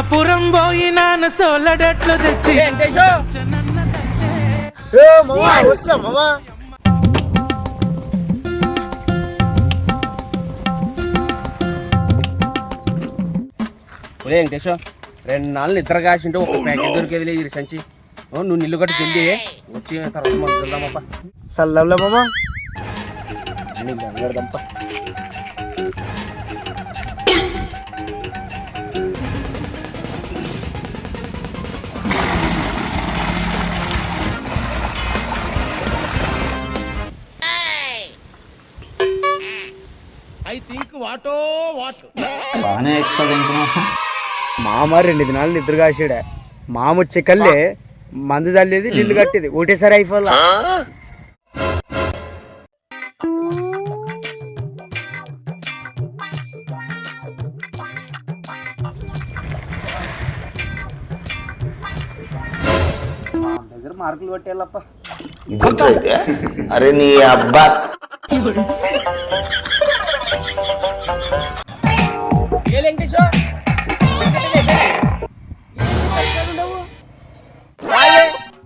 కాపురం పోయి నాన్న సోలడట్లు తెచ్చి వెంకటేశ్వర 2 నాళ్ళు నిద్ర కాసింటే ఒక ప్యాకెట్ దొరికేది లేదు సంచి. నువ్వు నిల్లు కట్టి జల్దీ వచ్చి తర్వాత మనం వెళ్దామప్ప. సల్లంలే మామ వెళ్దాంప. బాగానే ఎక్కువ తింటున్నా. మామ 2 దినాలు నిద్ర కాసాడే. మామ వచ్చే కల్లే మందు చల్లేది నీళ్లు కట్టేది ఒకటేసారి అయిపోలా. దగ్గర మార్కులు కొట్టేయాలప్ప. అరే నీ అబ్బా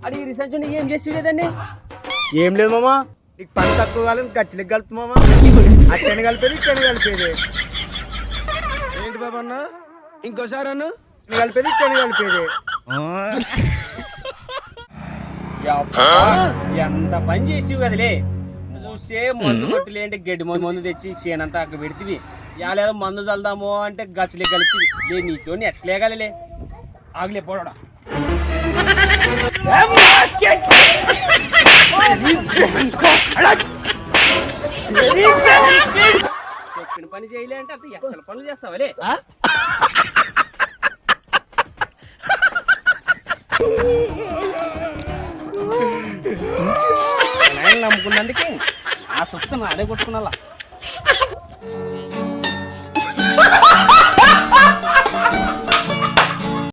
అది రీసెర్చ్ ఏం చేసేదండి? ఏం లేదు మామ, నీకు పని తక్కువ కాలం ఖర్చులకు కలుపు మామ. అట్టని కలిపేది ఇట్టని కలిపేది. ఏంటి బాబా అన్న ఇంకోసారి అన్న కలిపేది ఇట్టని కలిపేది. ఎంత పని చేసివు కదలే. చూసే మందు కొట్టులే అంటే గడ్డి మందు తెచ్చి చేనంతా అక్కడ పెడితివి. యాలేదో మందు చల్దాము అంటే గచ్చులే కలిపి లే. నీతో ఎట్లేగలలే ఆగలే పోడా. చెప్పిన పని చేయలే అంటే అంత ఎచ్చల పనులు చేస్తావలే. నమ్ముకున్నందుకే ఆ సొత్తు అదే కొట్టుకున్నా.